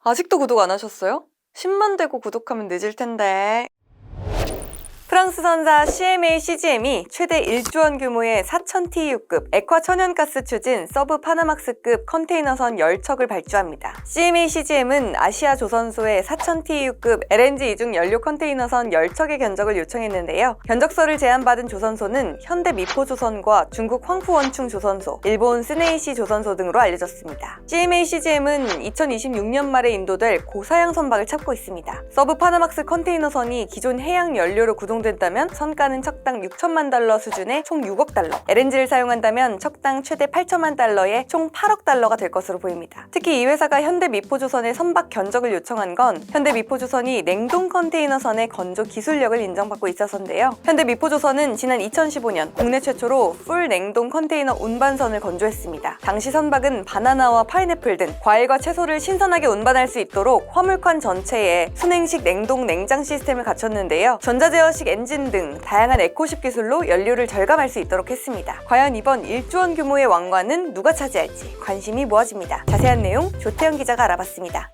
아직도 구독 안 하셨어요? 10만 되고 구독하면 늦을 텐데. 프랑스선사 CMA CGM이 최대 1조 원 규모의 4000TEU급 액화 천연가스 추진 서브 파나막스급 컨테이너선 10척을 발주합니다. CMA CGM은 아시아 조선소에 4000TEU급 LNG 이중 연료 컨테이너선 10척의 견적을 요청했는데요. 견적서를 제안받은 조선소는 현대 미포조선과 중국 황푸원충 조선소, 일본 스네이시 조선소 등으로 알려졌습니다. CMA CGM은 2026년 말에 인도될 고사양 선박을 찾고 있습니다. 서브 파나막스 컨테이너선이 기존 해양 연료로 구동된다면 선가는 척당 6천만 달러 수준의 총 6억 달러, LNG를 사용한다면 척당 최대 8천만 달러의 총 8억 달러가 될 것으로 보입니다. 특히 이 회사가 현대미포조선의 선박 견적을 요청한 건 현대미포조선이 냉동 컨테이너선의 건조 기술력을 인정받고 있어서인데요. 현대미포조선은 지난 2015년 국내 최초로 풀 냉동 컨테이너 운반선을 건조했습니다. 당시 선박은 바나나와 파인애플 등 과일과 채소를 신선하게 운반할 수 있도록 화물칸 전체에 순행식 냉동 냉장 시스템을 갖췄는데요. 전자제어식 엔진 등 다양한 에코식 기술로 연료를 절감할 수 있도록 했습니다. 과연 이번 1조 원 규모의 왕관은 누가 차지할지 관심이 모아집니다. 자세한 내용 조태영 기자가 알아봤습니다.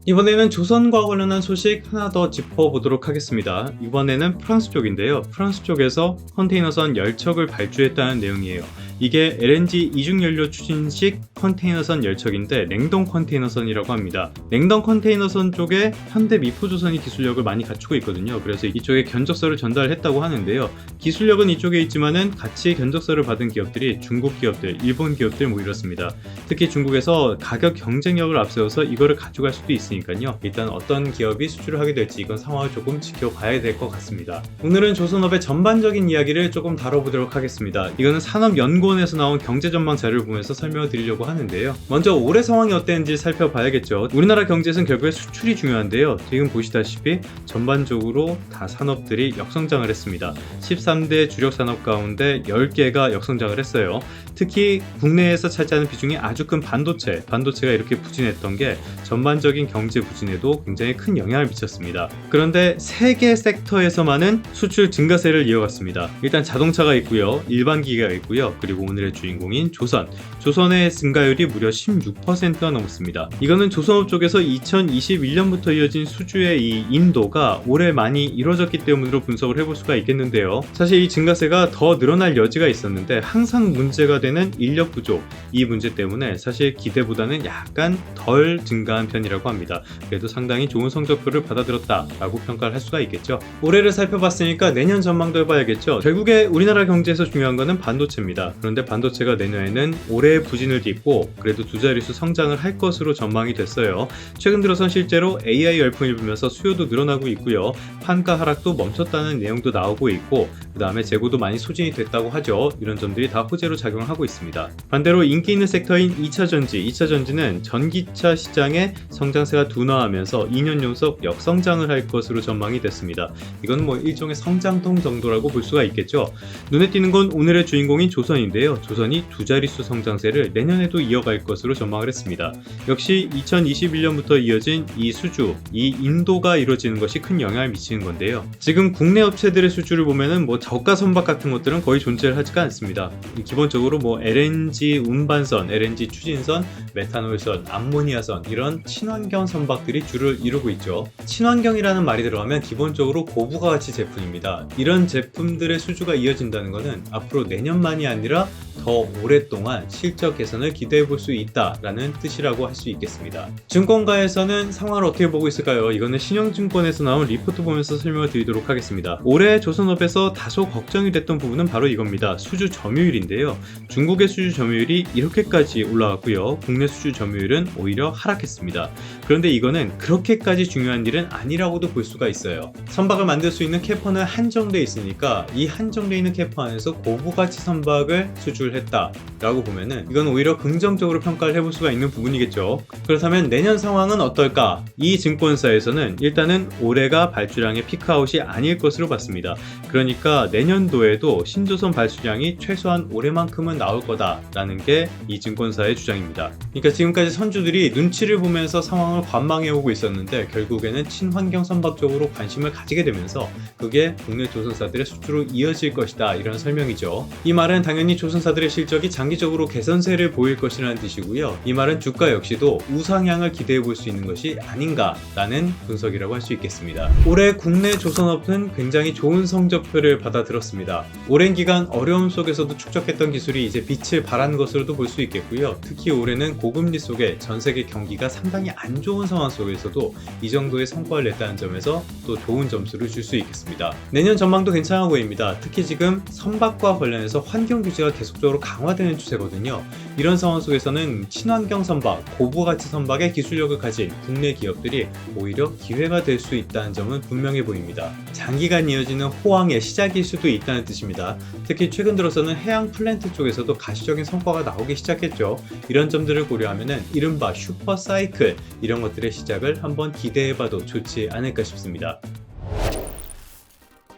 이번에는 조선과 관련한 소식 하나 더 짚어보도록 하겠습니다. 이번에는 프랑스 쪽인데요. 프랑스 쪽에서 컨테이너선 10척을 발주했다는 내용이에요. 이게 LNG 이중연료 추진식 컨테이너선 10척인데 냉동 컨테이너선이라고 합니다. 냉동 컨테이너선 쪽에 현대 미포조선이 기술력을 많이 갖추고 있거든요. 그래서 이쪽에 견적서를 전달했다고 하는데요. 기술력은 이쪽에 있지만은 같이 견적서를 받은 기업들이 중국 기업들, 일본 기업들 뭐 이렇습니다. 특히 중국에서 가격 경쟁력을 앞세워서 이거를 가져갈 수도 있으니까요. 일단 어떤 기업이 수주를 하게 될지 이건 상황을 조금 지켜봐야 될 것 같습니다. 오늘은 조선업의 전반적인 이야기를 조금 다뤄보도록 하겠습니다. 이거는 산업연구원에서 나온 경제전망 자료를 보면서 설명을 드리려고 하는데요. 먼저 올해 상황이 어땠는지 살펴봐야겠죠. 우리나라 경제에서는 결국에 수출이 중요한데요. 지금 보시다시피 전반적으로 다 산업들이 역성장을 했습니다. 13대 주력 산업 가운데 10개가 역성장을 했어요. 특히 국내에서 차지하는 비중이 아주 큰 반도체가 이렇게 부진했던 게 전반적인 경제 부진에도 굉장히 큰 영향을 미쳤습니다. 그런데 3개 섹터에서만은 수출 증가세를 이어갔습니다. 일단 자동차가 있고요, 일반 기계가 있고요, 그리고 오늘의 주인공인 조선의 증가율이 무려 16%가 넘었습니다. 이거는 조선업 쪽에서 2021년부터 이어진 수주의 이 인도가 올해 많이 이루어졌기 때문으로 분석을 해볼 수가 있겠는데요. 사실 이 증가세가 더 늘어날 여지가 있었는데 항상 문제가 되는 인력 부족, 이 문제 때문에 사실 기대보다는 약간 덜 증가한 편이라고 합니다. 그래도 상당히 좋은 성적표를 받아들였다라고 평가를 할 수가 있겠죠. 올해를 살펴봤으니까 내년 전망도 해봐야겠죠. 결국에 우리나라 경제에서 중요한 거는 반도체입니다. 그런데 반도체가 내년에는 올해 부진을 딛고 그래도 두 자릿수 성장을 할 것으로 전망이 됐어요. 최근 들어선 실제로 AI 열풍이 불면서 수요도 늘어나고 있고요. 판가 하락도 멈췄다는 내용도 나오고 있고, 그 다음에 재고도 많이 소진이 됐다고 하죠. 이런 점들이 다 호재로 작용을 하고 있습니다. 반대로 인기 있는 섹터인 2차전지는 전기차 시장의 성장세가 둔화하면서 2년 연속 역성장을 할 것으로 전망이 됐습니다. 이건 뭐 일종의 성장통 정도라고 볼 수가 있겠죠. 눈에 띄는 건 오늘의 주인공인 조선인데요. 조선이 두 자릿수 성장세를 내년에도 이어갈 것으로 전망을 했습니다. 역시 2021년부터 이어진 이 수주, 이 인도가 이루어지는 것이 큰 영향을 미치는 건데요. 지금 국내 업체들의 수주를 보면은 뭐 저가 선박 같은 것들은 거의 존재를 하지가 않습니다. 기본적으로 뭐 LNG 운반선, LNG 추진선, 메탄올선, 암모니아선 이런 친환경 선박들이 주를 이루고 있죠. 친환경이라는 말이 들어가면 기본적으로 고부가 가치 제품입니다. 이런 제품들의 수주가 이어진다는 것은 앞으로 내년만이 아니라 더 오랫동안 실적 개선을 기대해 볼 수 있다라는 뜻이라고 할 수 있겠습니다. 증권가에서는 상황을 어떻게 보고 있을까요? 이거는 신영증권에서 나온 리포트 보면서 설명을 드리도록 하겠습니다. 올해 조선업에서 다소 걱정이 됐던 부분은 바로 이겁니다. 수주 점유율인데요. 중국의 수주 점유율이 이렇게까지 올라갔고요. 국내 수주 점유율은 오히려 하락했습니다. 그런데 이거는 그렇게까지 중요한 일은 아니라고도 볼 수가 있어요. 선박을 만들 수 있는 캐퍼는 한정되어 있으니까 이 한정되어 있는 캐퍼 안에서 고부가치 선박을 수출했다라고 보면은 이건 오히려 긍정적으로 평가를 해볼 수가 있는 부분이겠죠. 그렇다면 내년 상황은 어떨까? 이 증권사에서는 일단은 올해가 발주량의 피크아웃이 아닐 것으로 봤습니다. 그러니까 내년도에도 신조선 발주량이 최소한 올해만큼은 나올 거다라는 게 이 증권사의 주장입니다. 그러니까 지금까지 선주들이 눈치를 보면서 상황을 관망해오고 있었는데 결국에는 친환경 선박 쪽으로 관심을 가지게 되면서 그게 국내 조선사들의 수주로 이어질 것이다, 이런 설명이죠. 이 말은 당연히 조선사들의 실적이 장기적으로 개선세를 보일 것이라는 뜻이고요. 이 말은 주가 역시도 우상향을 기대해 볼 수 있는 것이 아닌가라는 분석이라고 할 수 있겠습니다. 올해 국내 조선업은 굉장히 좋은 성적표를 받아들었습니다. 오랜 기간 어려움 속에서도 축적했던 기술이 이제 빛을 발한 것으로도 볼 수 있겠고요. 특히 올해는 고금리 속에 전 세계 경기가 상당히 안 좋은 상황 속에서도 이 정도의 성과를 냈다는 점에서 또 좋은 점수를 줄 수 있겠습니다. 내년 전망도 괜찮아 보입니다. 특히 지금 선박과 관련해서 환경 규제가 계속적으로 강화되는 추세거든요. 이런 상황 속에서는 친환경 선박, 고부가치 선박의 기술력을 가진 국내 기업들이 오히려 기회가 될 수 있다는 점은 분명해 보입니다. 장기간 이어지는 호황의 시작일 수도 있다는 뜻입니다. 특히 최근 들어서는 해양 플랜트 쪽에서도 가시적인 성과가 나오기 시작했죠. 이런 점들을 고려하면은 이른바 슈퍼 사이클 이런 것들의 시작을 한번 기대해봐도 좋지 않을까 싶습니다.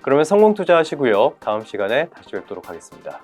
그러면 성공 투자하시고요. 다음 시간에 다시 뵙도록 하겠습니다.